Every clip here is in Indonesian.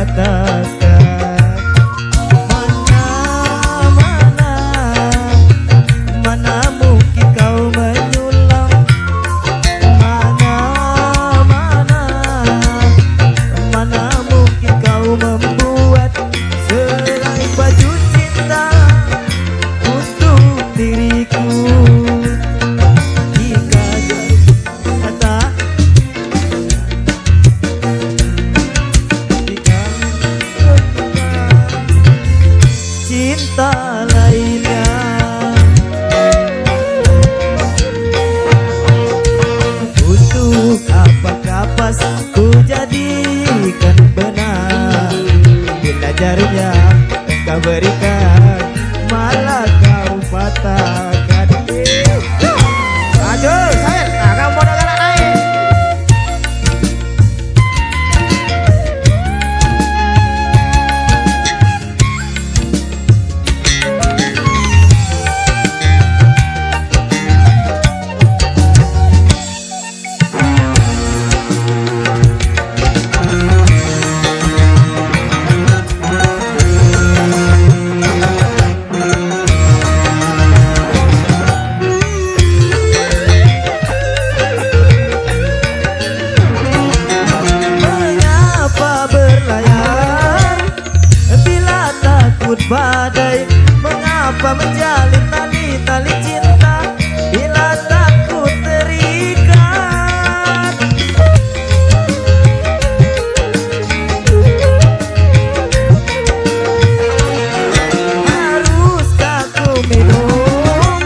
patahkan. Mana mungkin kau menyulam, mana mungkin kau membuat selai baju cinta untuk diriku. Jika kata cinta lainnya, untuk apakah pas ku jadikan benar, bila jarumnya kau berikan malah kau patahkan. Aduh sayang, kamu mau dengar naik. Badai, mengapa menjalin tali-tali cinta bila takut terikat? Haruskah ku minum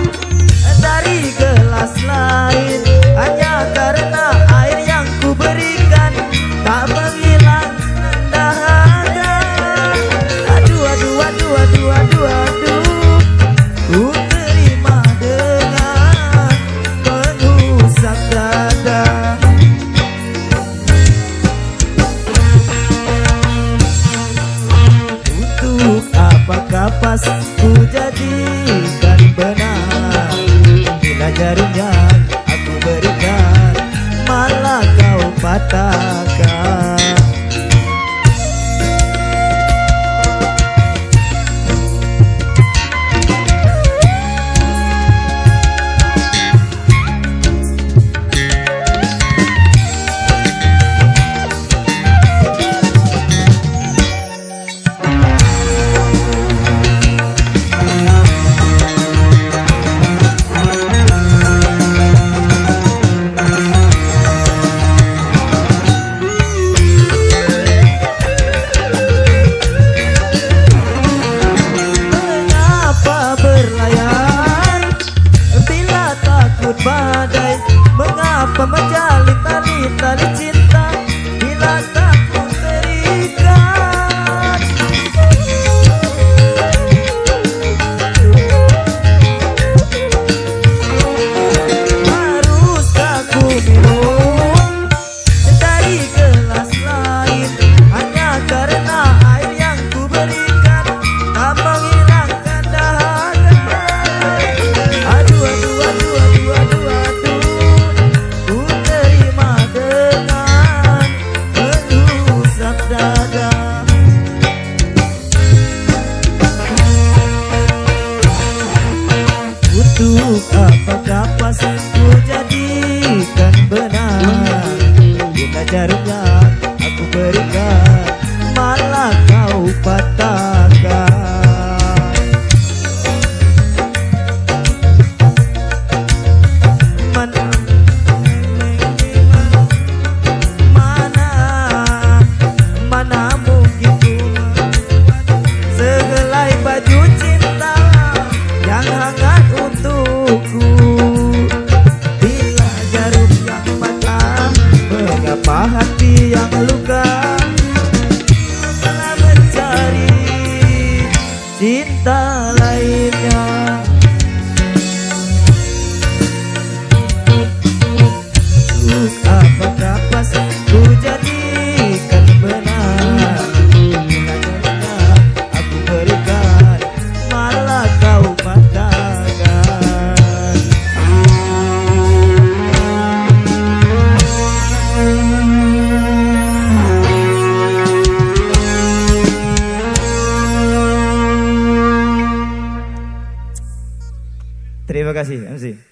dari gelas lain hanya karena air yang ku berikan tak menghilang dahaga? Aduh, ku terima dengan mengusap dada. Untuk apakah pas ku jadikan benar, bila jarumnya aku berikan malah kau patahkan. Badai, mengapa menjalin tali-tali cinta bila takut terikat? Haruskah ku minum dari gelas lain hanya karena air yang ku berikan tak menghilangkan dahaga? Aduh, ku terima dengan mengusap dada. Untuk apakah pas ku jadikan benar, bila jarumnya aku berikan malah kau patahkan. Mana mungkin ku sehelai baju cinta yang hangat untukku, bila jarum yang patah mengapa hati kasih MC.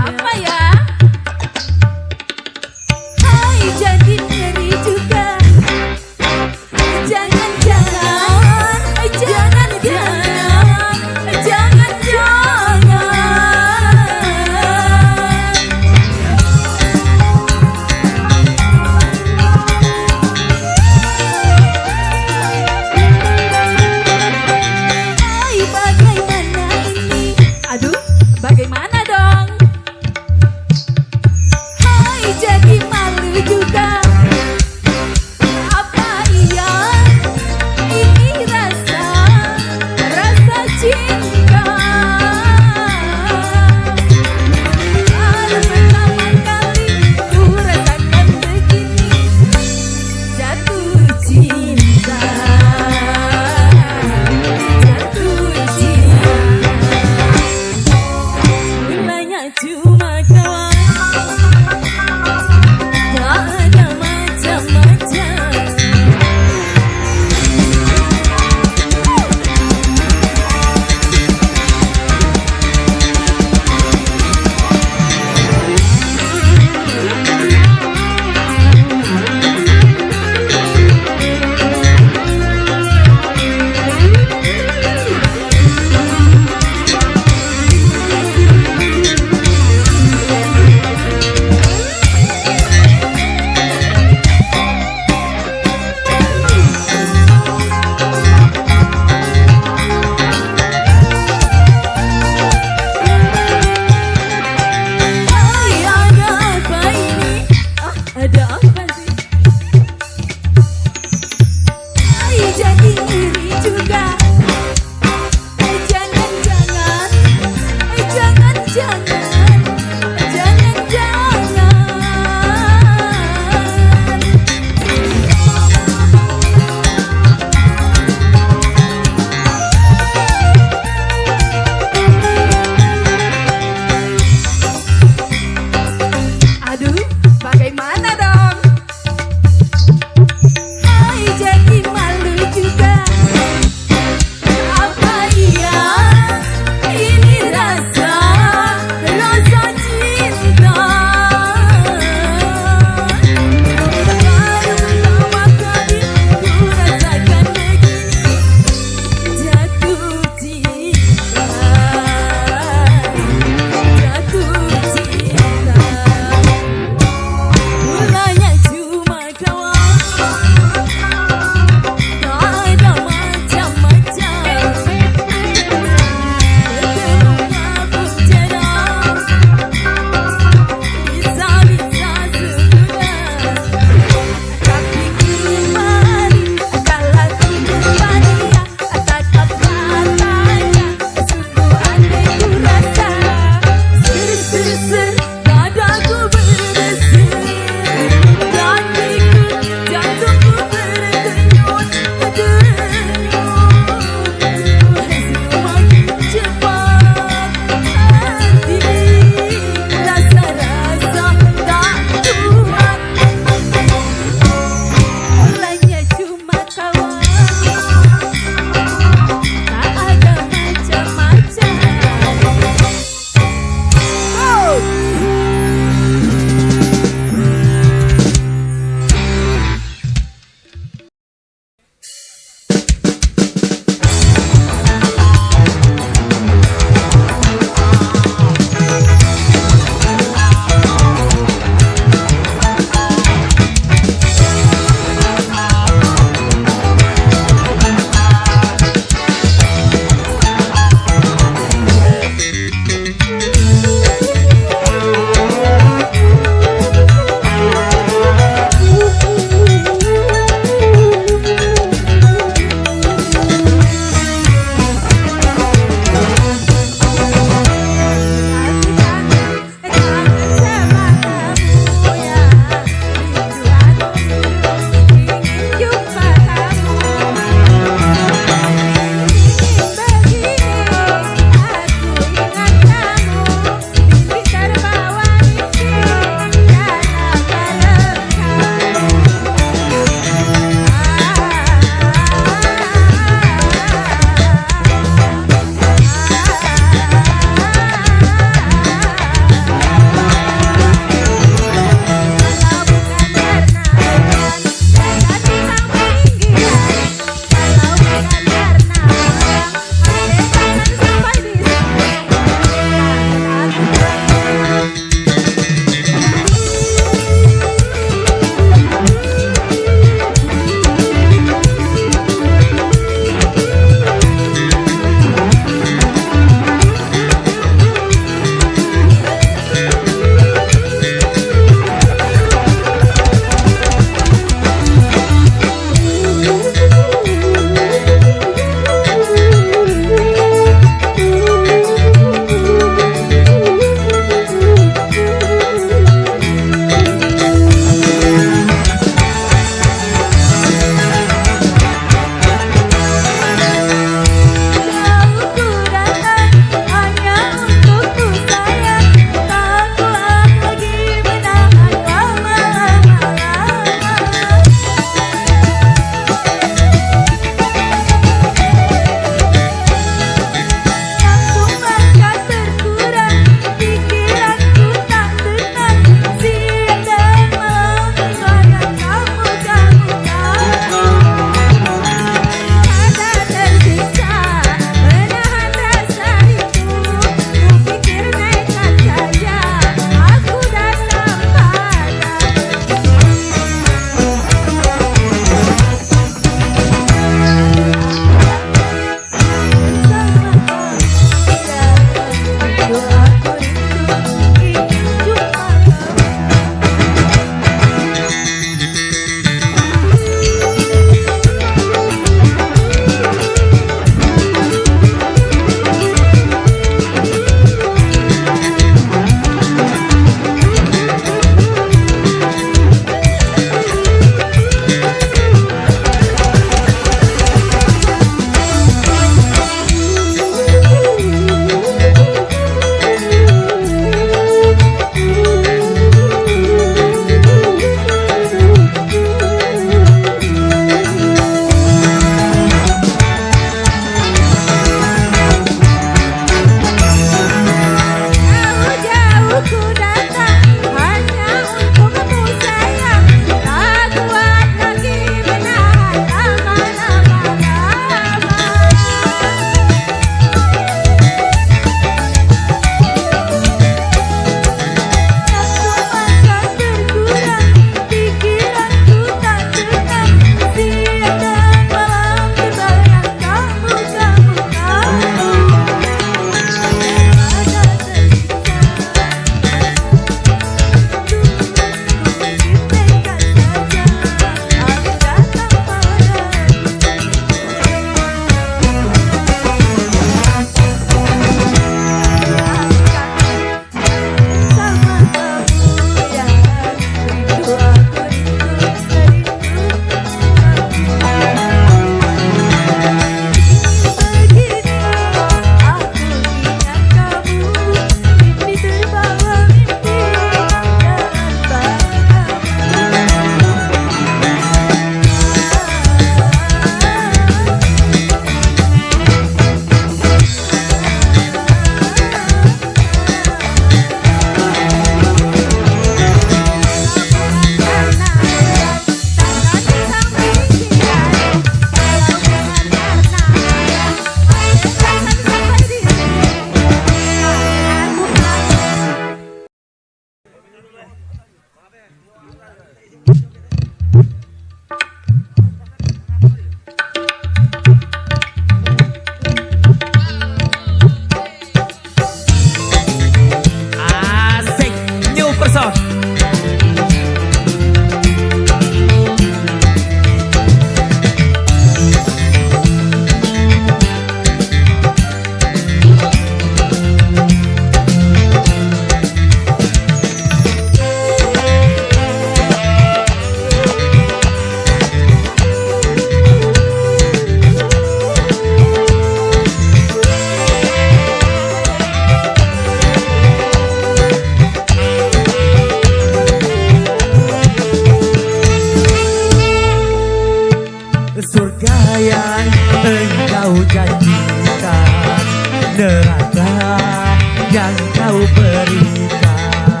berikan,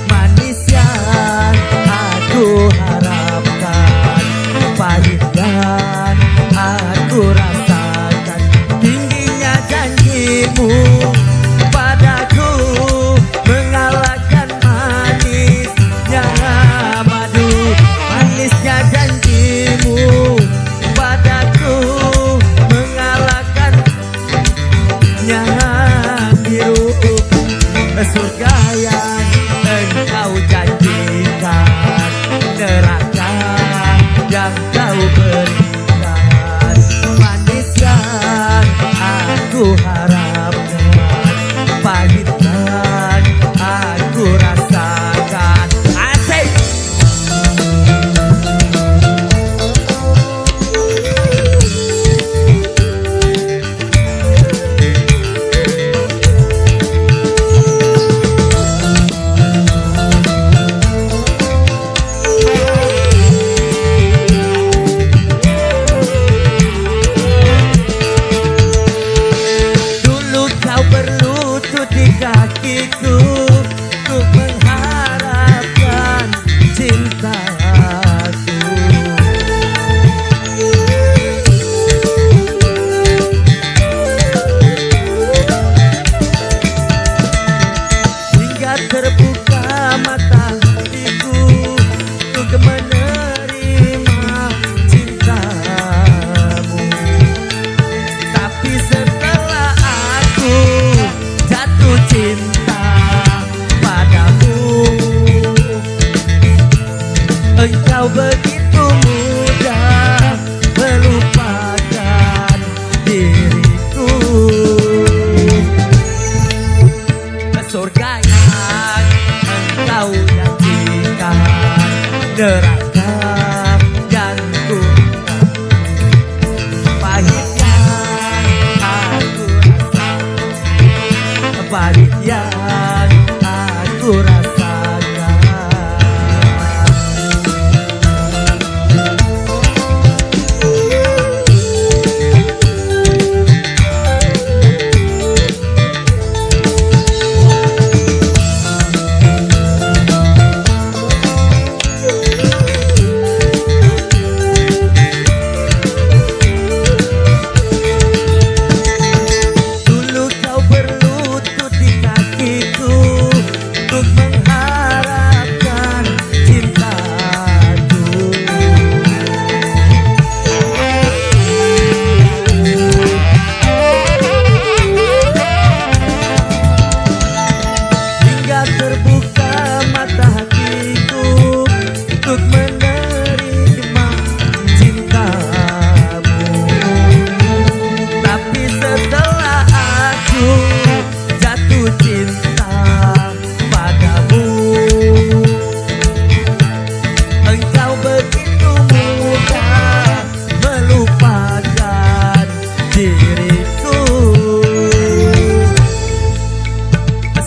manis yang aku harapkan, pahit yang aku rasakan, tingginya janjimu padaku mengalahkan manisnya madu, manisnya janjimu padaku mengalahkan biru, surga yang engkau janjikan, neraka yang kau berikan, manis yang aku harapkan, pahit yang aku rasakan. Asik. Kakiku untuk mengharapkan cintaku, hingga terbuka mata hatiku untuk menerima cintamu. Tapi setelah aku jatuh cinta padamu, engkau begitu mudah melupakan diriku. Surga yang engkau janjikan, neraka yang ku pahit yang aku rasakan, pahit yang aku rasakan.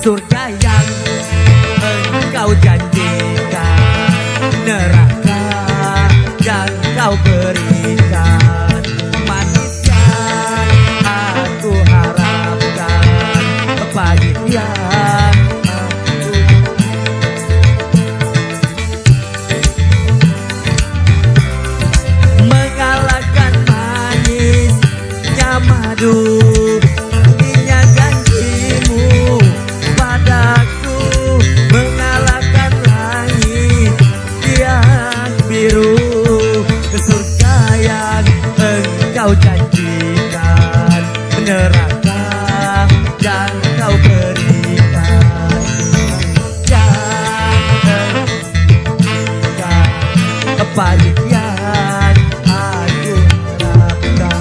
Surga yang engkau janjikan, neraka yang kau berikan, manis yang aku harapkan, pahit yang aku mengalahkan manisnya madu. Kau janjikan, neraka yang kau berikan, jangan pahit yang aku harapkan.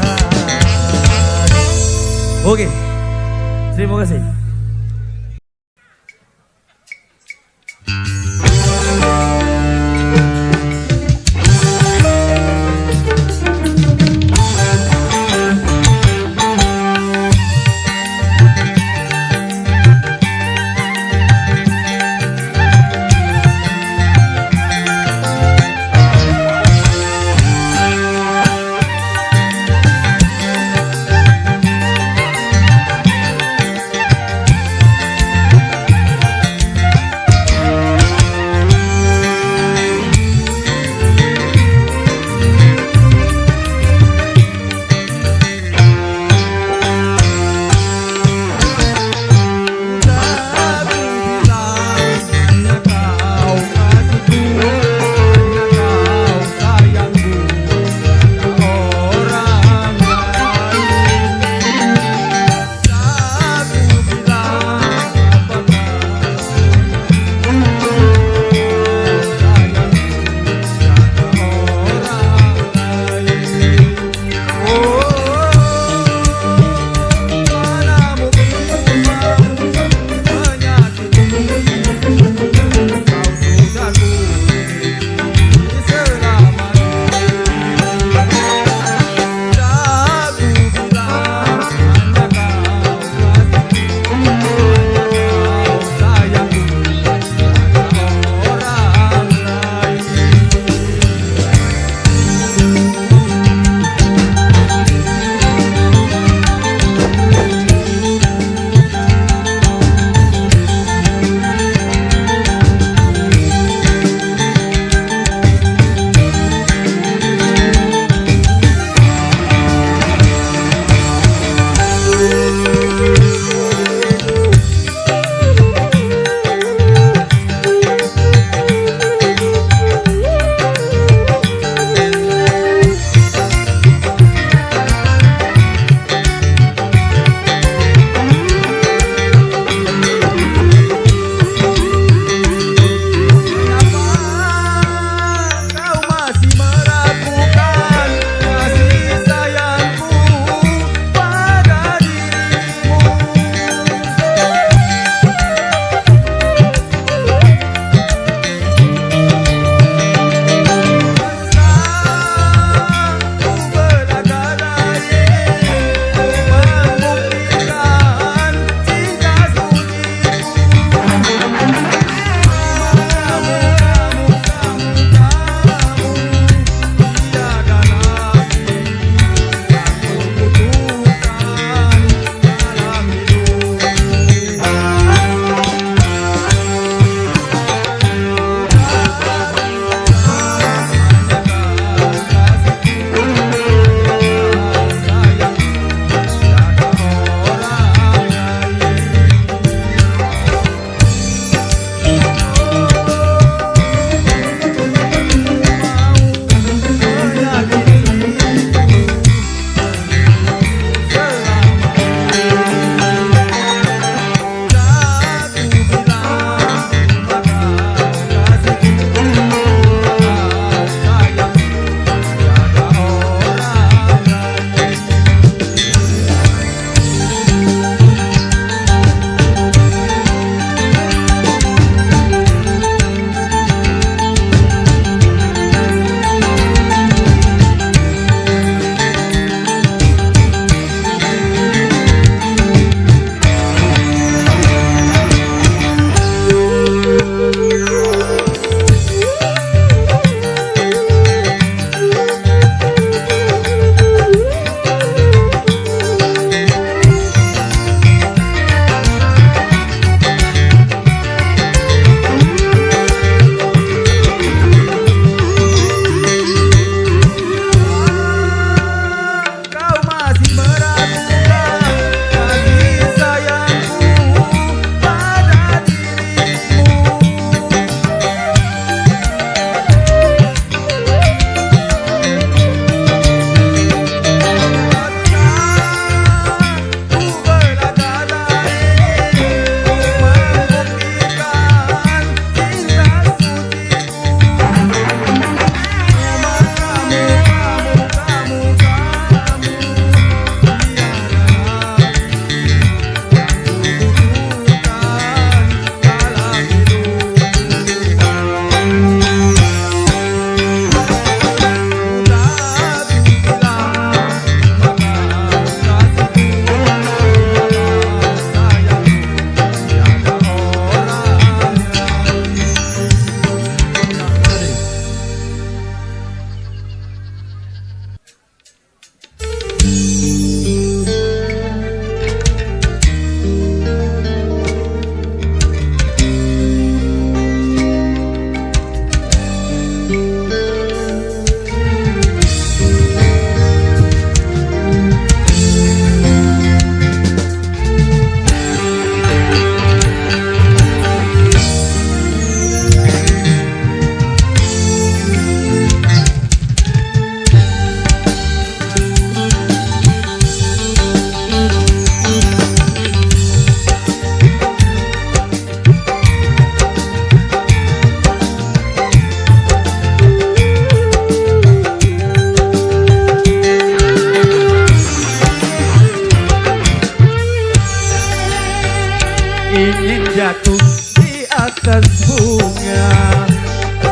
Oke, terima kasih. ingin jatuh di atas bunga,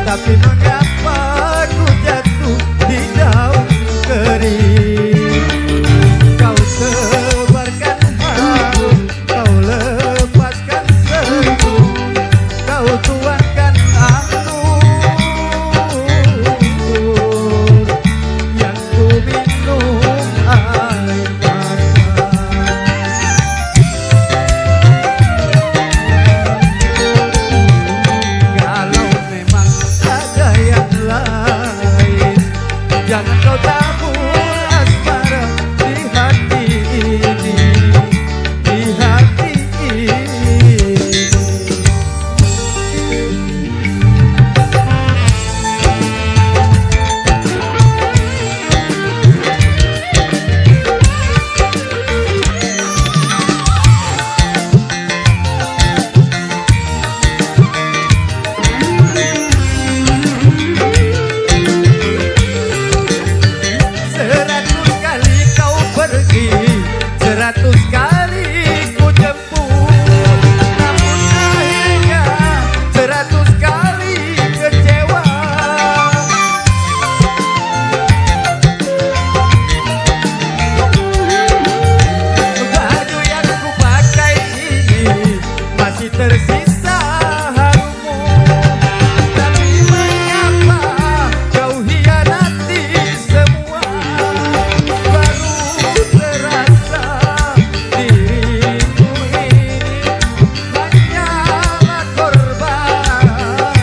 tapi mengapa ku jatuh di daun kering. Kau tebarkan harum, kau lepaskan senyum, kau tuangkan anggur yang ku minum air mata. Kalau memang ada yang lain, jangan kau tabur asmara di hati ini, di hati ini. Seratus kali kau pergi, 100 kali ku jemput, namun akhirnya 100 kali kecewa. Baju yang ku pakai ini masih tersisa harummu, tapi mengapa kau hianati semua? Baru terasa diriku ini hanyalah korban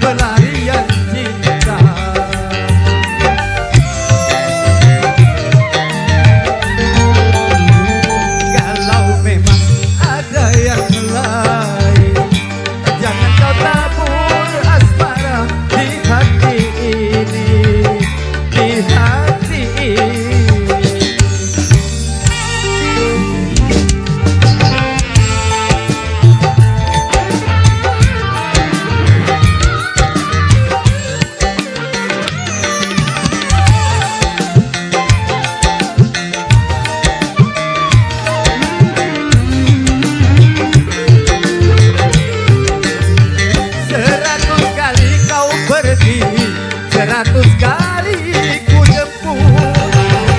pelarian cinta. Kalau memang ada yang lain, jangan kau tabur asmara di hati ini, di hati ini. Seratus kali kau pergi, 100 kali ku jemput,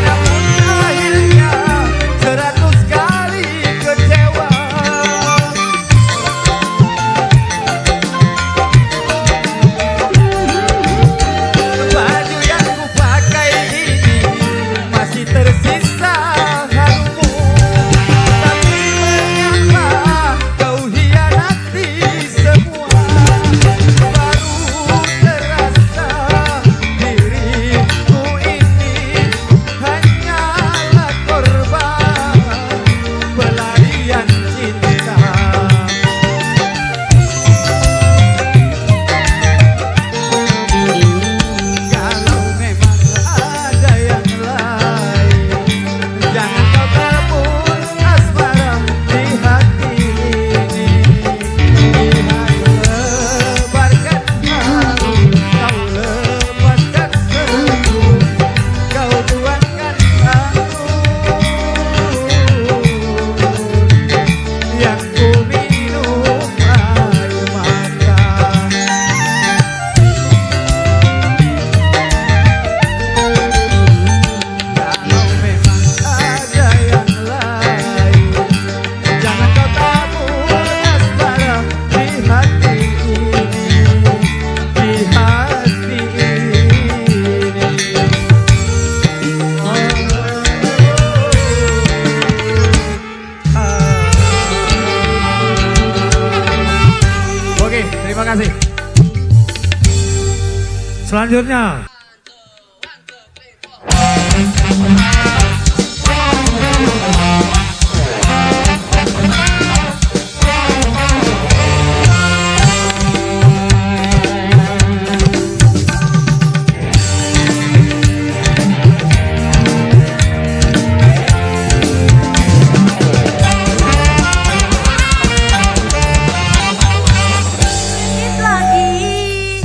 namun akhirnya 100 kali kecewa. Baju yang ku pakai ini masih tersisa harummu, tapi mengapa kau hianati semua? Baru terasa diriku ini hanyalah korban pelarian cinta. Kalau memang ada yang lain, jangan kau tabur asmara di hati ini, di hati. Lebarkan harum, kau lepaskan senyum, kau tuangkan anggur yang ku minum air mata. Kalau memang ada yang lain, jangan kau tabur asmara di hati ini, di hati ini. Oke, terima kasih. Selanjutnya sedikit lagi,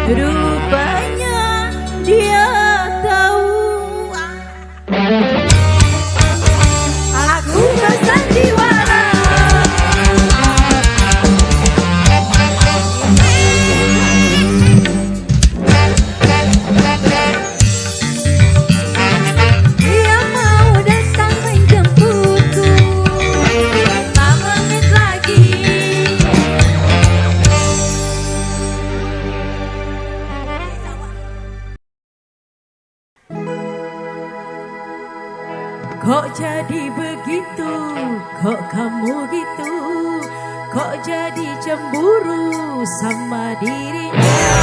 Rupanya dia tahu aku bersandiwara. Dia mau datang menjemputku 5 menit lagi. Kok jadi begitu, kok kamu gitu, kok jadi cemburu sama dirinya.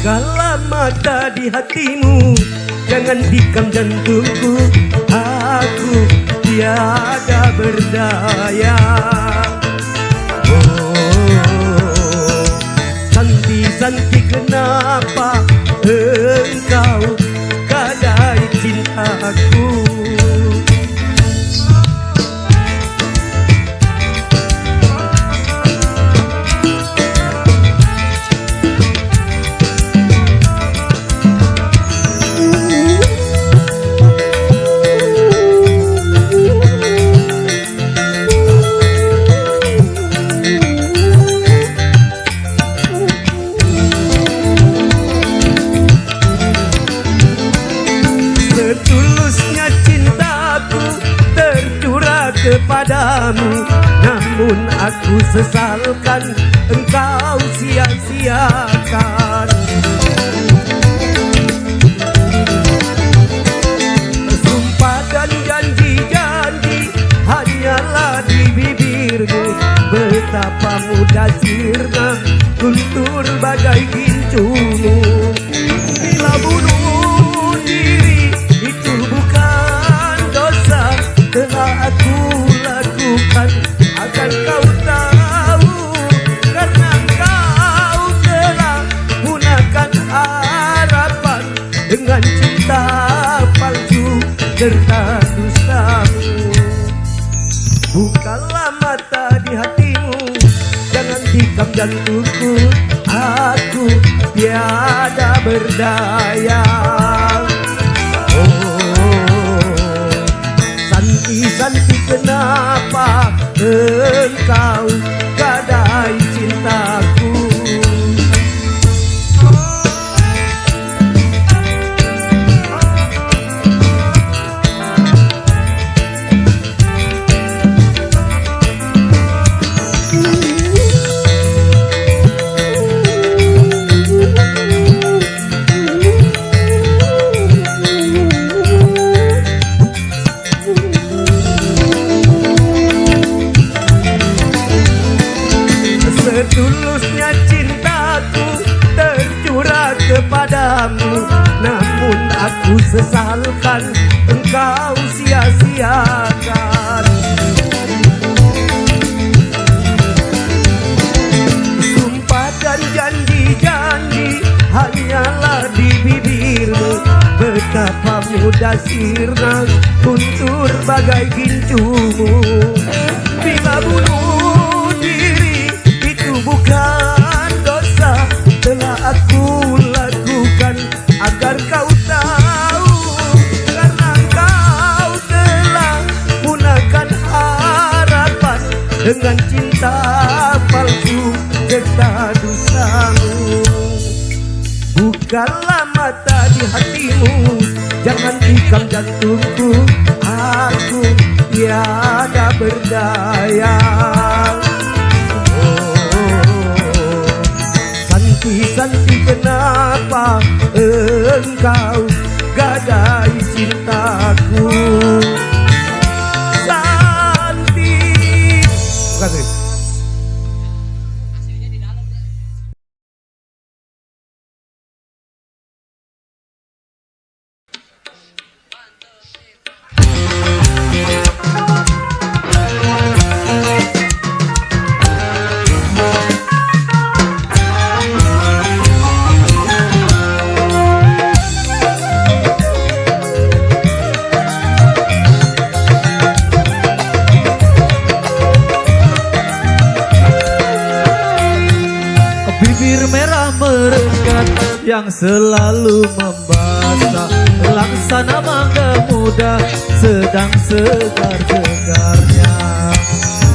Bukalah mata di hatimu, jangan tikam jantungku. Aku tiada berdaya. Oh, Santi-santi kenapa engkau gadai cintaku. Setulusnya cintaku tercurah kepadamu, namun aku sesalkan engkau sia-siakan. Sumpah dan janji-janji hanyalah di bibirmu, betapa mudah sirna guntur bagai gincumu. Bila bunuh diri itu bukan dosa, telah aku lakukan agar kau tahu, karena kau telah gunakan harapan dengan cinta palsu serta dustamu. Bukalah mata di hatimu, jangan tikam jantungku. Aku tiada berdaya. Santi-santi kenapa engkau gadai cintaku. Setulusnya cintaku tercurah kepadamu, namun aku sesalkan engkau sia-siakan. Sumpah dan janji-janji hanyalah di bibirmu, betapa mudah sirna guntur bagai gincumu. Bila bunuh diri itu bukan dosa, telah aku lakukan agar kau tahu, karena kau telah gunakan harapan dengan cinta palsu serta dustamu. Bukalah mata di hatimu, jangan tikam jantungku. Aku tiada berdaya. Santi kenapa engkau gadai cintaku. Santi. Terima kasih. Bibir merah merekat yang selalu membasah, laksana mangga muda sedang segar-segarnya.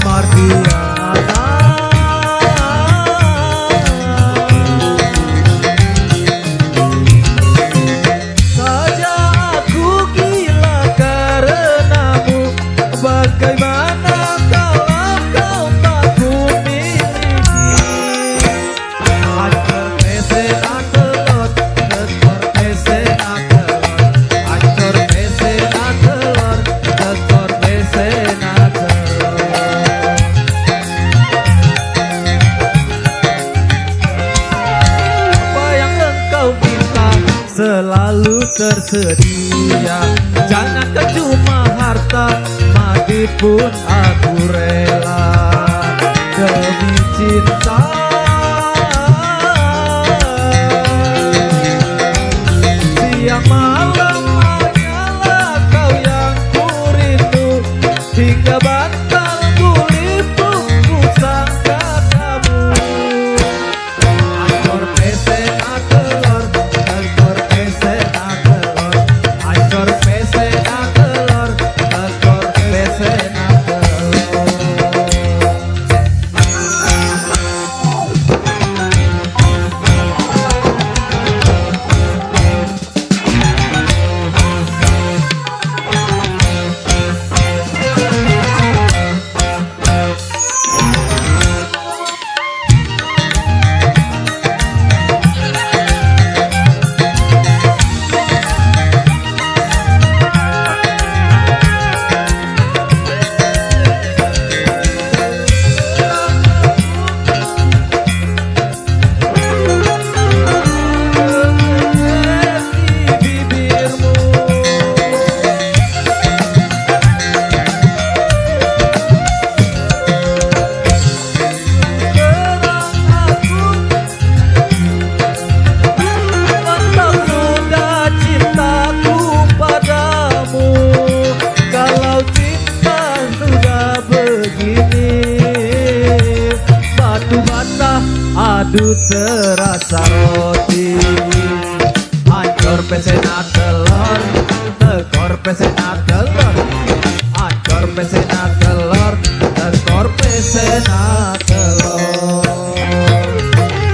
Mardiana, saja aku gila karenamu. Bagaimana kalau kau tak kumiliki? Ancor pesen atelot, tekor pesen atelot. Ancor pesen atelot, tekor pesen atelot. selalu tersedia. Jangan cuma harta, mati pun aku rela demi cinta. Siang malam hanyalah kau yang ku rindu, hingga bantal kulitku ku sangka kamu. Ancor pesena telur, telur pesena telur. Ancor pesena telur, telur pesena telur. Adu serasa roti, ancor pesena telur, tekor pesena telur. Ancor pesena telur, tekor pesena telur.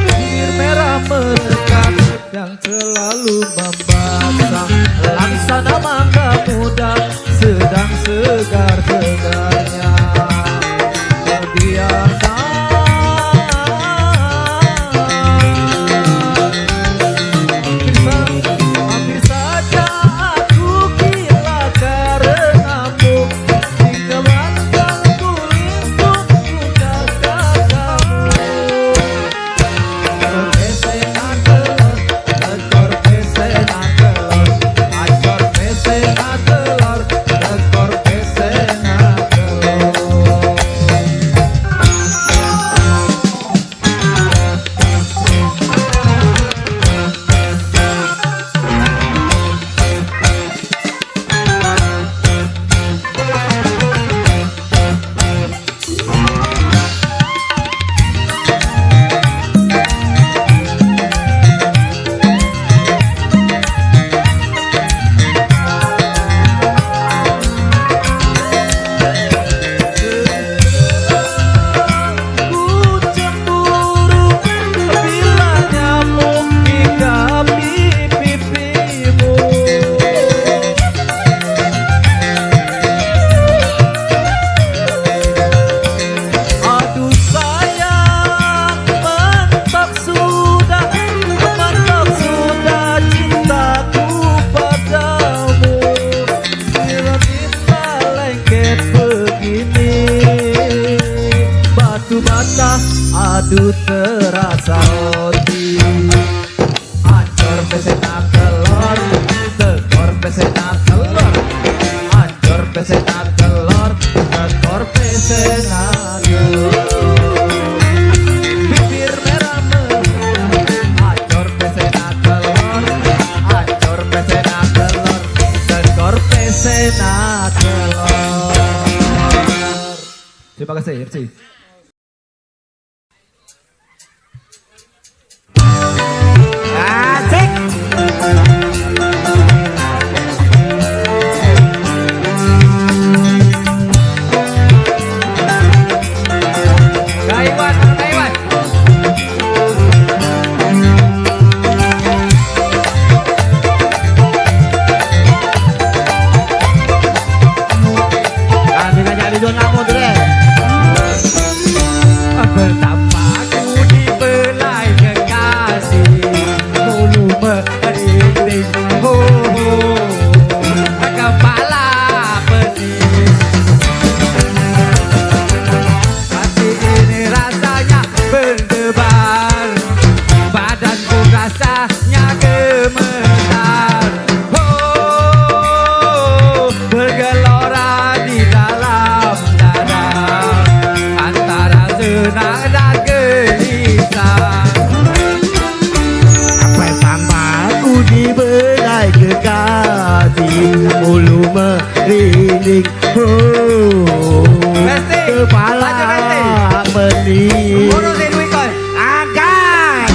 Bibir merah menekan yang selalu membasah, laksana mangga muda sedang segar-segarnya. Terbiasa hampir saja aku gila karenamu, hingga bantal kulitku ku jaga kamu. Ancor pesena telur, tekor pesena telur. Ancor pesena telur, tekor pesena telur. Ku cemburu bila nyamuk hinggapi pipimu. Aduh sayang, mantap sudah cintaku padamu. Bila kita lengket begini, batu bata adu terasa roti. Ancor pesena telur, tekor pesena telur. Ancor pesena telur, tekor pesena telur. Bibir merah menekan, ancor pesena telur. Ancor pesena telur, tekor pesena telur. Terima kasih, merci. Asik. Kaiwan, Kaiwan. Kan tinggal jadi dua kamu tuh deh. dinding. Oh, Resti, kepala lanjut, Resti. bening. Urusin duit kau. Angkat.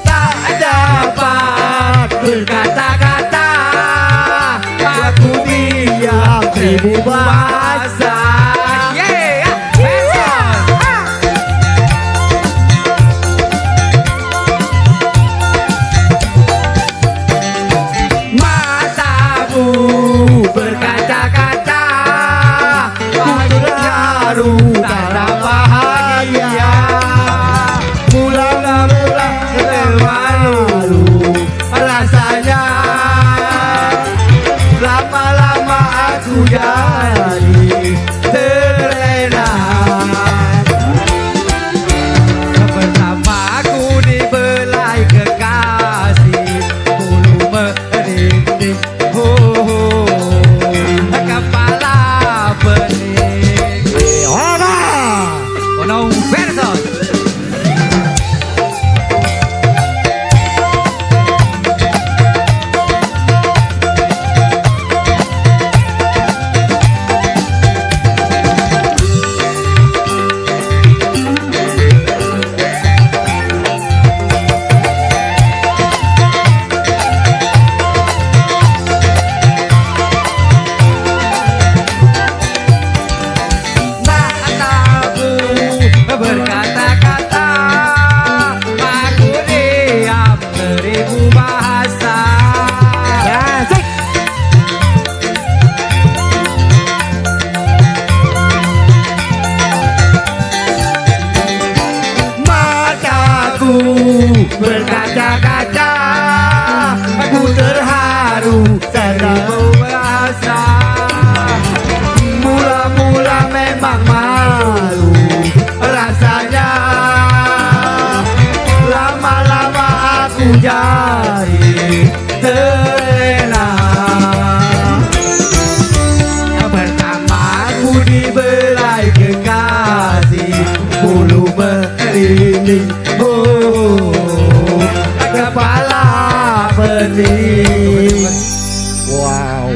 Tak dapat berkata-kata, aku diam seribu bahasa. Yeah, Benson. Matamu berkaca-kaca, aku terharu tak bahagia. Mula-mula termalu rasanya, lama-lama aku jadi terlena. Bersamaku di belai kekasih, bulu merinding, kepala pening. Oh no, Benson. Matamu Berkata-kata, aku diam seribu bahasa. asik. Mataku berkaca-kaca, aku terharu seribu bahasa. Mula-mula memang malu rasanya, lama-lama aku jadi terlena. Pertamaku di belai kekasih, bulu merinding, kepala pening. Wow.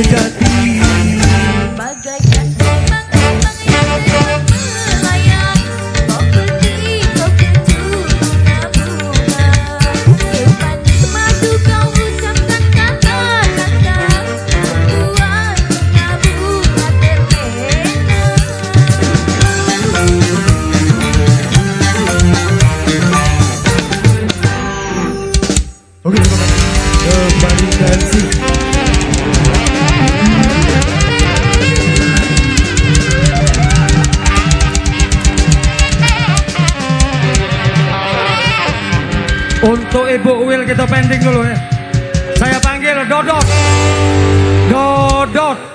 sejati. Bagaikan kembang-kembang yang melayang, kau pergi, kau kecup bunga-bunga. Manis madu kau ucapkan kata-kata, membuat bunga-bunga terlena. Oke, kembali dansi. Untuk Ibu Wil kita pending dulu ya. Saya panggil Dodot. Dodot.